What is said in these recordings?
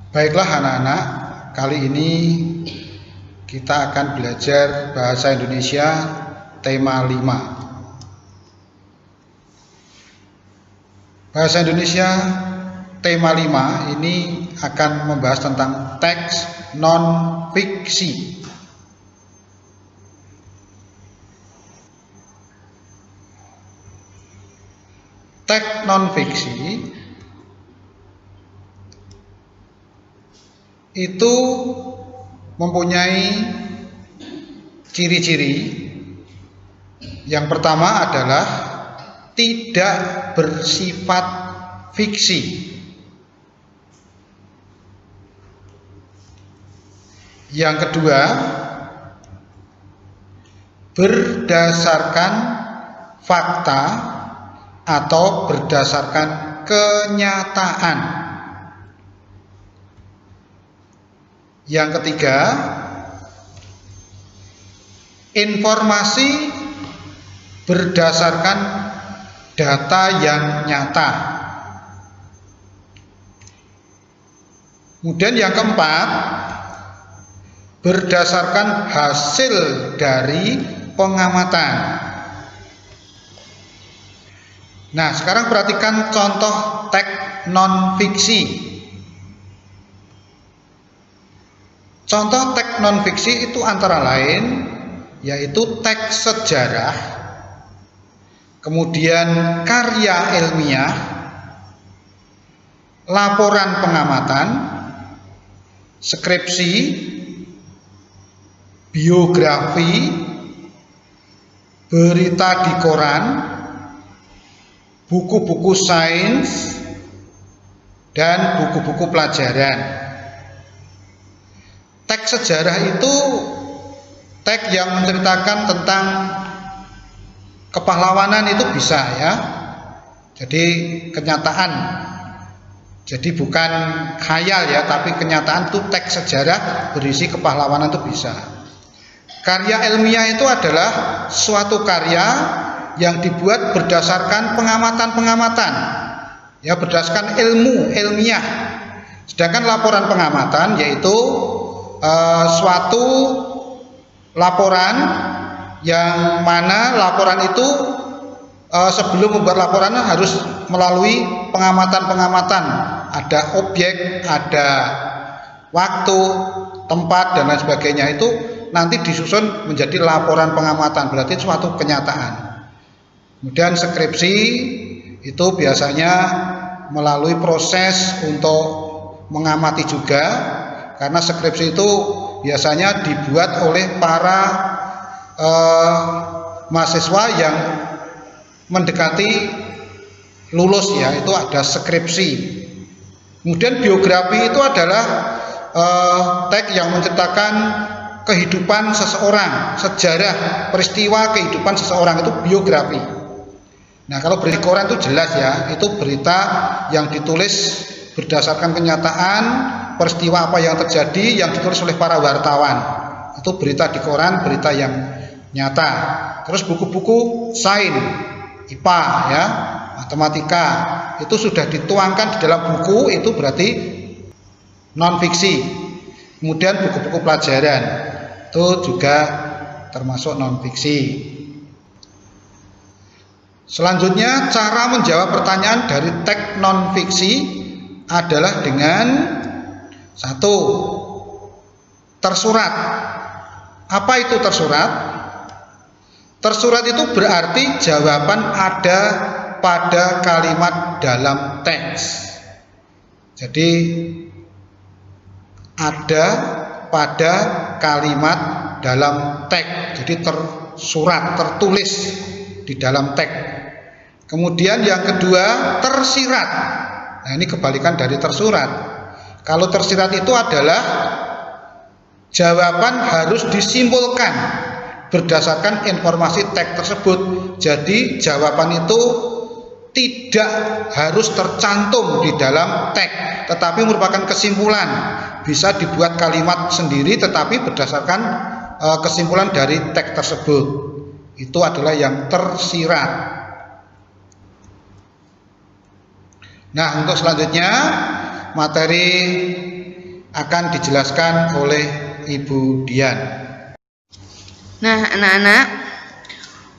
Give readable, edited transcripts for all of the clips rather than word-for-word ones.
Baiklah anak-anak, kali ini kita akan belajar bahasa Indonesia tema 5. Bahasa Indonesia tema 5 ini akan membahas tentang teks non-fiksi. Teks non-fiksi itu mempunyai ciri-ciri. Yang pertama adalah tidak bersifat fiksi. Yang kedua, berdasarkan fakta atau berdasarkan kenyataan. Yang ketiga, informasi berdasarkan data yang nyata. Kemudian yang keempat, berdasarkan hasil dari pengamatan. Nah, sekarang perhatikan contoh teks non-fiksi. Contoh teks non-fiksi itu antara lain yaitu teks sejarah, kemudian karya ilmiah, laporan pengamatan, skripsi, biografi, berita di koran, buku-buku sains, dan buku-buku pelajaran. Teks sejarah itu teks yang menceritakan tentang kepahlawanan, itu bisa ya. Jadi kenyataan. Jadi bukan khayal ya, tapi kenyataan itu teks sejarah berisi kepahlawanan itu bisa. Karya ilmiah itu adalah suatu karya yang dibuat berdasarkan pengamatan-pengamatan. Ya, berdasarkan ilmu ilmiah. Sedangkan laporan pengamatan yaitu suatu laporan yang mana laporan itu sebelum membuat laporan harus melalui pengamatan-pengamatan. Ada objek, ada waktu, tempat, dan lain sebagainya. Itu nanti disusun menjadi laporan pengamatan, berarti suatu kenyataan. Kemudian skripsi itu biasanya melalui proses untuk mengamati juga, karena skripsi itu biasanya dibuat oleh para mahasiswa yang mendekati lulus ya, itu ada skripsi. Kemudian biografi itu adalah teks yang menceritakan kehidupan seseorang, sejarah, peristiwa kehidupan seseorang, itu biografi. Nah, kalau berita koran itu jelas ya, itu berita yang ditulis berdasarkan kenyataan, peristiwa apa yang terjadi yang ditulis oleh para wartawan. Itu berita di koran, berita yang nyata. Terus buku-buku sains, IPA ya, matematika, itu sudah dituangkan di dalam buku, itu berarti non-fiksi. Kemudian buku-buku pelajaran itu juga termasuk non-fiksi. Selanjutnya, cara menjawab pertanyaan dari teks non-fiksi adalah dengan 1. Tersurat. Apa itu tersurat? Tersurat itu berarti jawaban ada pada kalimat dalam teks. Jadi ada pada kalimat dalam teks. Jadi tersurat, tertulis di dalam teks. Kemudian yang kedua, tersirat. Nah, ini kebalikan dari tersurat. Kalau tersirat itu adalah jawaban harus disimpulkan berdasarkan informasi teks tersebut. Jadi jawaban itu tidak harus tercantum di dalam teks, tetapi merupakan kesimpulan. Bisa dibuat kalimat sendiri tetapi berdasarkan kesimpulan dari teks tersebut. Itu adalah yang tersirat. Nah, untuk selanjutnya materi akan dijelaskan oleh Ibu Dian. Nah, anak-anak,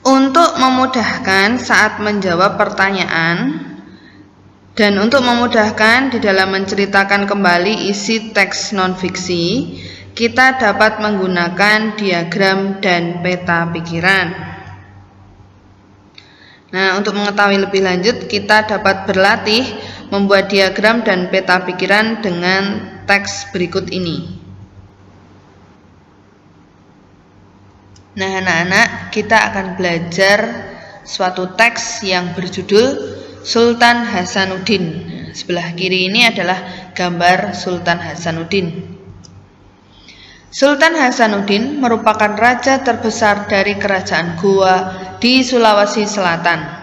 untuk memudahkan saat menjawab pertanyaan dan untuk memudahkan di dalam menceritakan kembali isi teks non-fiksi, kita dapat menggunakan diagram dan peta pikiran. Nah, untuk mengetahui lebih lanjut, kita dapat berlatih membuat diagram dan peta pikiran dengan teks berikut ini. Nah, anak-anak, kita akan belajar suatu teks yang berjudul Sultan Hasanuddin. Sebelah kiri ini adalah gambar Sultan Hasanuddin. Sultan Hasanuddin merupakan raja terbesar dari kerajaan Goa di Sulawesi Selatan.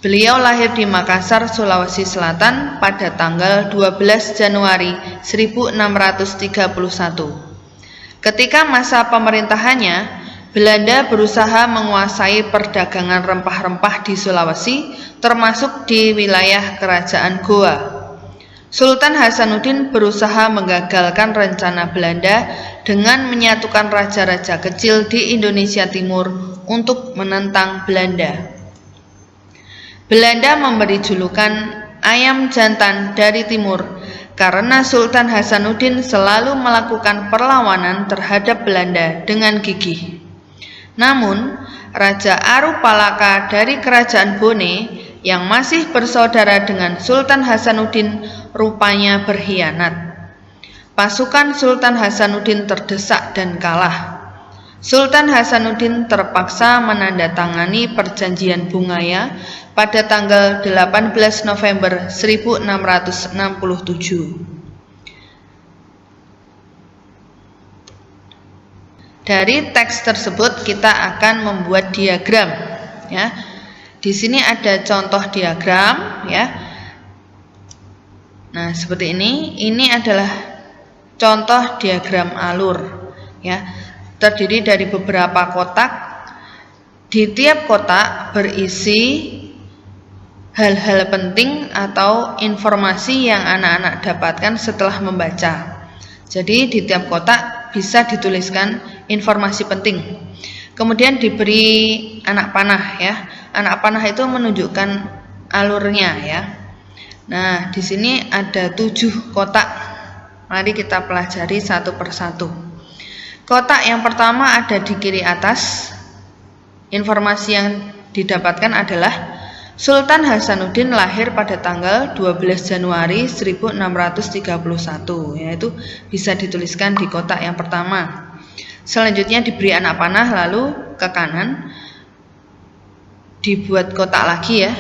Beliau lahir di Makassar, Sulawesi Selatan pada tanggal 12 Januari 1631. Ketika masa pemerintahannya, Belanda berusaha menguasai perdagangan rempah-rempah di Sulawesi, termasuk di wilayah kerajaan Goa. Sultan Hasanuddin berusaha menggagalkan rencana Belanda dengan menyatukan raja-raja kecil di Indonesia Timur untuk menentang Belanda. Belanda memberi julukan ayam jantan dari timur karena Sultan Hasanuddin selalu melakukan perlawanan terhadap Belanda dengan gigih. Namun, Raja Arupalaka dari Kerajaan Bone yang masih bersaudara dengan Sultan Hasanuddin rupanya berkhianat. Pasukan Sultan Hasanuddin terdesak dan kalah. Sultan Hasanuddin terpaksa menandatangani perjanjian Bungaya pada tanggal 18 November 1667. Dari teks tersebut kita akan membuat diagram, ya. Di sini ada contoh diagram, ya. Nah, seperti ini. Ini adalah contoh diagram alur, ya. Terdiri dari beberapa kotak. Di tiap kotak berisi hal-hal penting atau informasi yang anak-anak dapatkan setelah membaca. Jadi di tiap kotak bisa dituliskan informasi penting. Kemudian diberi anak panah, ya. Anak panah itu menunjukkan alurnya, ya. Nah, di sini ada 7 kotak. Mari kita pelajari satu persatu. Kotak yang pertama ada di kiri atas. Informasi yang didapatkan adalah Sultan Hasanuddin lahir pada tanggal 12 Januari 1631, yaitu bisa dituliskan di kotak yang pertama. Selanjutnya diberi anak panah, lalu ke kanan dibuat kotak lagi, ya.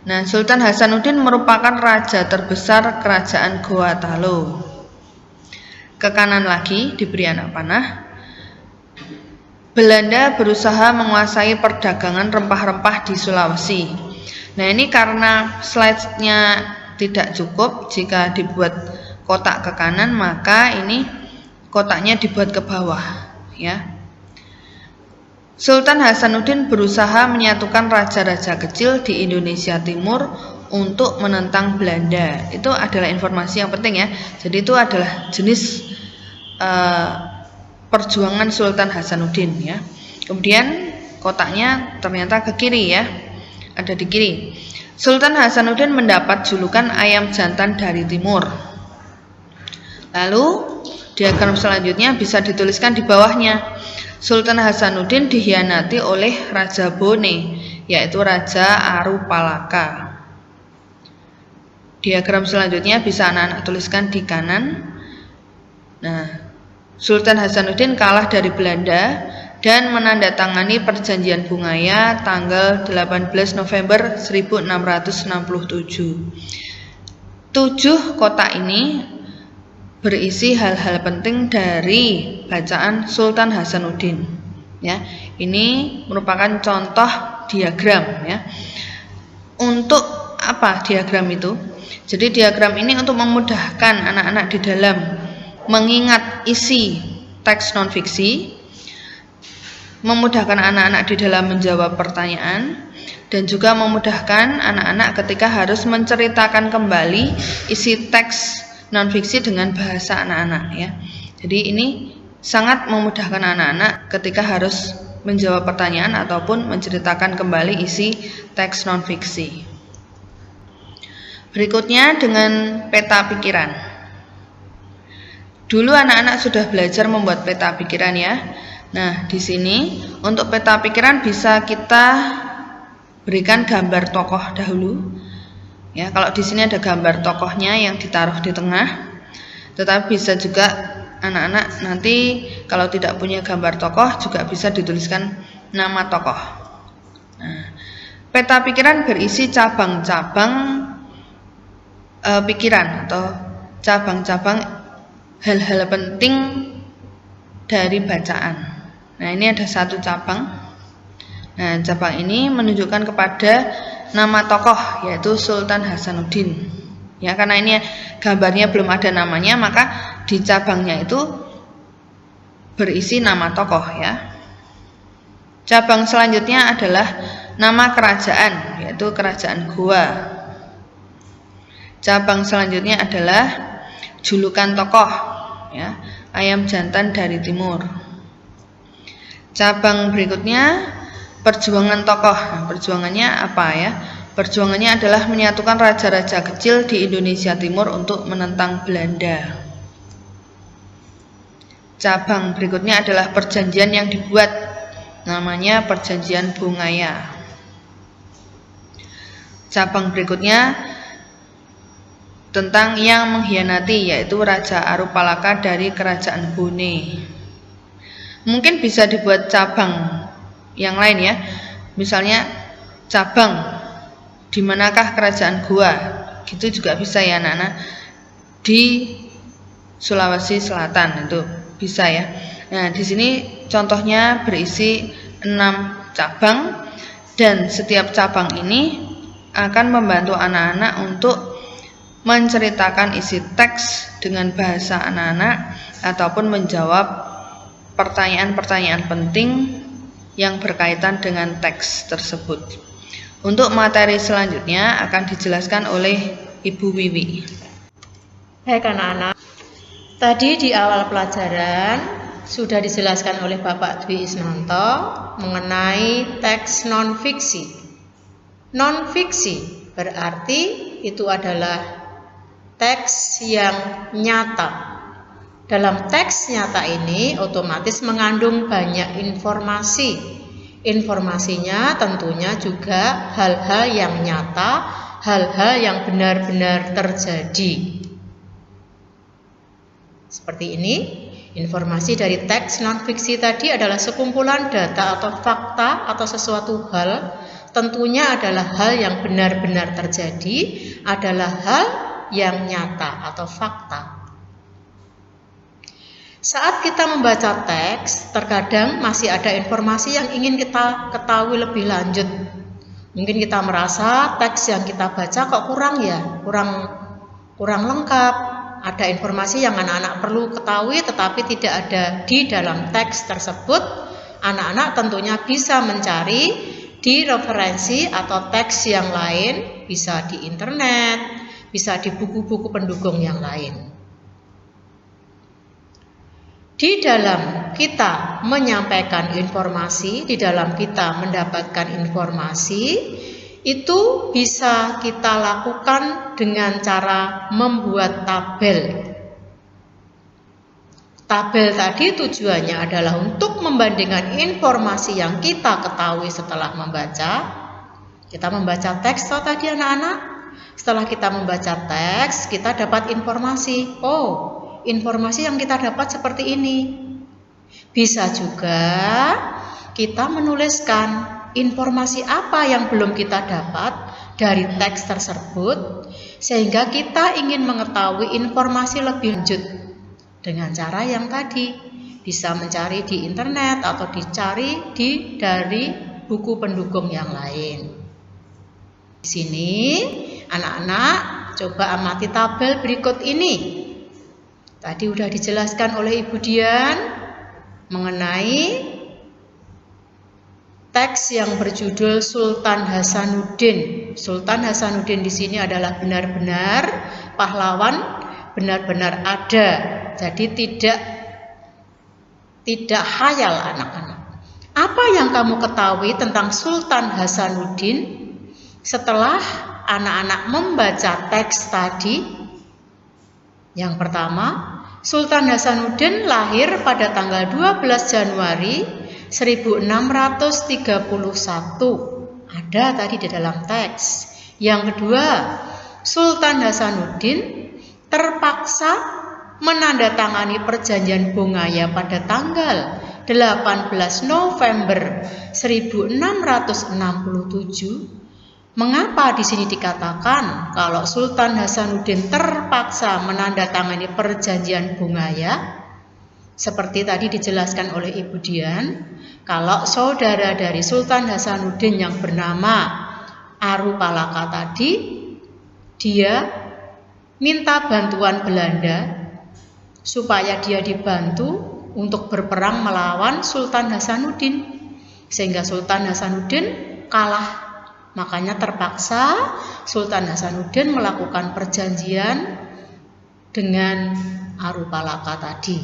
Nah, Sultan Hasanuddin merupakan raja terbesar kerajaan Goa Talo. Ke kanan lagi diberi anak panah. Belanda berusaha menguasai perdagangan rempah-rempah di Sulawesi. Nah, ini karena slide-nya tidak cukup jika dibuat kotak ke kanan, maka ini kotaknya dibuat ke bawah, ya. Sultan Hasanuddin berusaha menyatukan raja-raja kecil di Indonesia Timur untuk menentang Belanda. Itu adalah informasi yang penting, ya. Jadi itu adalah jenis perjuangan Sultan Hasanuddin, ya. Kemudian kotaknya ternyata ke kiri, ya. Ada di kiri. Sultan Hasanuddin mendapat julukan ayam jantan dari timur. Lalu diagram selanjutnya bisa dituliskan di bawahnya. Sultan Hasanuddin dikhianati oleh Raja Bone, yaitu Raja Arupalaka. Diagram selanjutnya bisa anak-anak tuliskan di kanan. Nah, Sultan Hasanuddin kalah dari Belanda dan menandatangani perjanjian Bungaya tanggal 18 November 1667. 7 kotak ini berisi hal-hal penting dari bacaan Sultan Hasanuddin, ya. Ini merupakan contoh diagram, ya. Untuk apa diagram itu? Jadi diagram ini untuk memudahkan anak-anak di dalam mengingat isi teks non-fiksi, memudahkan anak-anak di dalam menjawab pertanyaan, dan juga memudahkan anak-anak ketika harus menceritakan kembali isi teks non-fiksi dengan bahasa anak-anak ya. Jadi ini sangat memudahkan anak-anak ketika harus menjawab pertanyaan ataupun menceritakan kembali isi teks non-fiksi. Berikutnya dengan peta pikiran. Dulu anak-anak sudah belajar membuat peta pikiran ya. Nah, di sini untuk peta pikiran bisa kita berikan gambar tokoh dahulu. Ya, kalau di sini ada gambar tokohnya yang ditaruh di tengah. Tetapi bisa juga anak-anak nanti kalau tidak punya gambar tokoh juga bisa dituliskan nama tokoh. Nah, peta pikiran berisi cabang-cabang pikiran atau cabang-cabang hal-hal penting dari bacaan. Nah, ini ada satu cabang. Nah, cabang ini menunjukkan kepada nama tokoh yaitu Sultan Hasanuddin. Ya, karena ini gambarnya belum ada namanya, maka di cabangnya itu berisi nama tokoh ya. Cabang selanjutnya adalah nama kerajaan, yaitu Kerajaan Goa. Cabang selanjutnya adalah julukan tokoh, ya, Ayam Jantan dari Timur. Cabang berikutnya perjuangan tokoh. Nah, perjuangannya apa ya? Perjuangannya adalah menyatukan raja-raja kecil di Indonesia Timur untuk menentang Belanda. Cabang berikutnya adalah perjanjian yang dibuat, namanya Perjanjian Bungaya. Cabang berikutnya tentang yang mengkhianati, yaitu Raja Arupalaka dari Kerajaan Bone. Mungkin bisa dibuat cabang yang lain ya, misalnya cabang di manakah Kerajaan Goa, gitu juga bisa ya anak-anak. Di Sulawesi Selatan itu bisa ya. Nah, di sini contohnya berisi 6 cabang dan setiap cabang ini akan membantu anak-anak untuk menceritakan isi teks dengan bahasa anak-anak ataupun menjawab pertanyaan-pertanyaan penting yang berkaitan dengan teks tersebut. Untuk materi selanjutnya akan dijelaskan oleh Ibu Wiwi. Baik anak-anak, tadi di awal pelajaran sudah dijelaskan oleh Bapak Dwi Isnanto mengenai teks non-fiksi. Non-fiksi berarti itu adalah teks yang nyata. Dalam teks nyata ini otomatis mengandung banyak informasi. Informasinya tentunya juga hal-hal yang nyata, hal-hal yang benar-benar terjadi. Seperti ini, informasi dari teks non-fiksi tadi adalah sekumpulan data atau fakta atau sesuatu hal, tentunya adalah hal yang benar-benar terjadi, adalah hal yang nyata atau fakta. Saat kita membaca teks, terkadang masih ada informasi yang ingin kita ketahui lebih lanjut. Mungkin kita merasa teks yang kita baca kok kurang ya, kurang lengkap. Ada informasi yang anak-anak perlu ketahui tetapi tidak ada di dalam teks tersebut. Anak-anak tentunya bisa mencari di referensi atau teks yang lain, bisa di internet, bisa di buku-buku pendukung yang lain. Di dalam kita menyampaikan informasi, di dalam kita mendapatkan informasi, itu bisa kita lakukan dengan cara membuat tabel. Tabel tadi tujuannya adalah untuk membandingkan informasi yang kita ketahui setelah membaca. Kita membaca teks tadi anak-anak. Setelah kita membaca teks, kita dapat informasi. Oh, informasi yang kita dapat seperti ini. Bisa juga kita menuliskan informasi apa yang belum kita dapat dari teks tersebut, sehingga kita ingin mengetahui informasi lebih lanjut dengan cara yang tadi. Bisa mencari di internet atau dicari dari buku pendukung yang lain. Di sini anak-anak coba amati tabel berikut ini. Tadi sudah dijelaskan oleh Ibu Dian mengenai teks yang berjudul Sultan Hasanuddin. Sultan Hasanuddin di sini adalah benar-benar pahlawan benar-benar ada. Jadi tidak khayal anak-anak. Apa yang kamu ketahui tentang Sultan Hasanuddin setelah anak-anak membaca teks tadi? Yang pertama, Sultan Hasanuddin lahir pada tanggal 12 Januari 1631. Ada tadi di dalam teks. Yang kedua, Sultan Hasanuddin terpaksa menandatangani perjanjian Bongaya pada tanggal 18 November 1667. Mengapa di sini dikatakan kalau Sultan Hasanuddin terpaksa menandatangani perjanjian Bongaya? Seperti tadi dijelaskan oleh Ibu Dian, kalau saudara dari Sultan Hasanuddin yang bernama Arupalaka tadi, dia minta bantuan Belanda supaya dia dibantu untuk berperang melawan Sultan Hasanuddin, sehingga Sultan Hasanuddin kalah. Makanya terpaksa Sultan Hasanuddin melakukan perjanjian dengan Arupalaka tadi.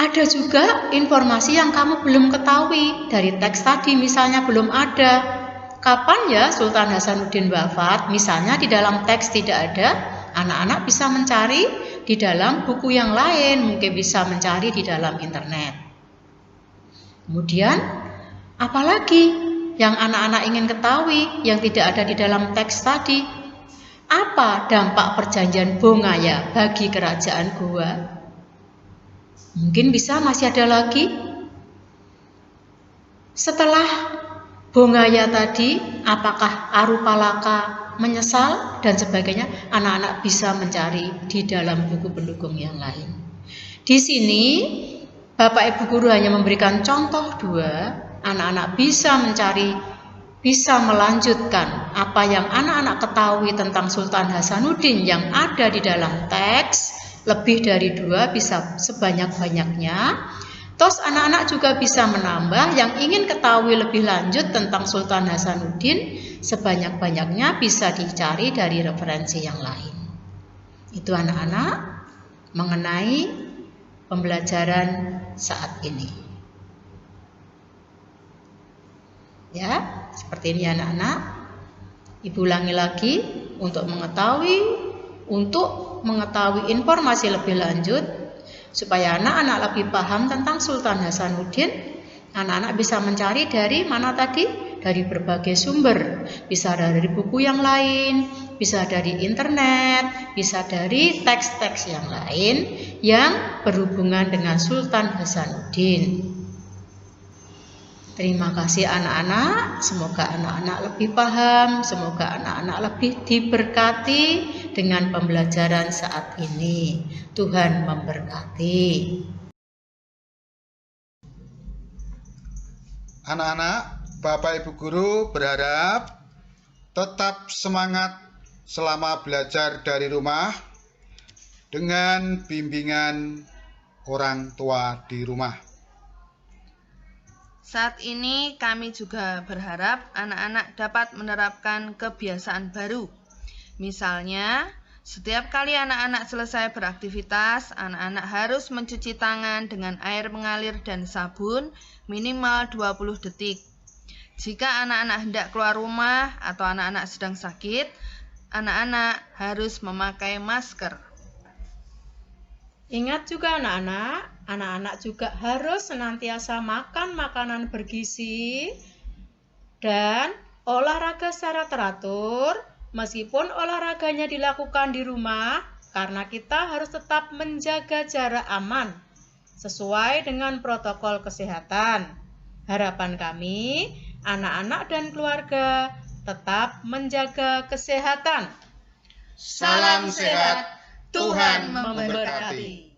Ada juga informasi yang kamu belum ketahui dari teks tadi, misalnya belum ada. Kapan ya Sultan Hasanuddin wafat? Misalnya di dalam teks tidak ada, anak-anak bisa mencari di dalam buku yang lain, mungkin bisa mencari di dalam internet. Kemudian, apalagi yang anak-anak ingin ketahui yang tidak ada di dalam teks tadi? Apa dampak perjanjian Bongaya bagi kerajaan Goa? Mungkin bisa masih ada lagi. Setelah Bongaya tadi, apakah Arupalaka menyesal dan sebagainya? Anak-anak bisa mencari di dalam buku pendukung yang lain. Di sini Bapak Ibu guru hanya memberikan contoh dua. Anak-anak bisa mencari, bisa melanjutkan apa yang anak-anak ketahui tentang Sultan Hasanuddin yang ada di dalam teks. Lebih dari dua, bisa sebanyak-banyaknya. Terus anak-anak juga bisa menambah yang ingin ketahui lebih lanjut tentang Sultan Hasanuddin, sebanyak-banyaknya bisa dicari dari referensi yang lain. Itu anak-anak mengenai pembelajaran saat ini. Ya, seperti ini anak-anak. Ibu ulangi lagi untuk mengetahui informasi lebih lanjut supaya anak-anak lebih paham tentang Sultan Hasanuddin. Anak-anak bisa mencari dari mana tadi? Dari berbagai sumber. Bisa dari buku yang lain, bisa dari internet, bisa dari teks-teks yang lain yang berhubungan dengan Sultan Hasanuddin. Terima kasih anak-anak, semoga anak-anak lebih paham, semoga anak-anak lebih diberkati dengan pembelajaran saat ini. Tuhan memberkati. Anak-anak, Bapak Ibu Guru berharap tetap semangat selama belajar dari rumah dengan bimbingan orang tua di rumah. Saat ini kami juga berharap anak-anak dapat menerapkan kebiasaan baru. Misalnya, setiap kali anak-anak selesai beraktivitas, anak-anak harus mencuci tangan dengan air mengalir dan sabun minimal 20 detik. Jika anak-anak hendak keluar rumah atau anak-anak sedang sakit, anak-anak harus memakai masker. Ingat juga anak-anak juga harus senantiasa makan makanan bergizi dan olahraga secara teratur, meskipun olahraganya dilakukan di rumah, karena kita harus tetap menjaga jarak aman sesuai dengan protokol kesehatan. Harapan kami, anak-anak dan keluarga tetap menjaga kesehatan. Salam sehat, Tuhan memberkati.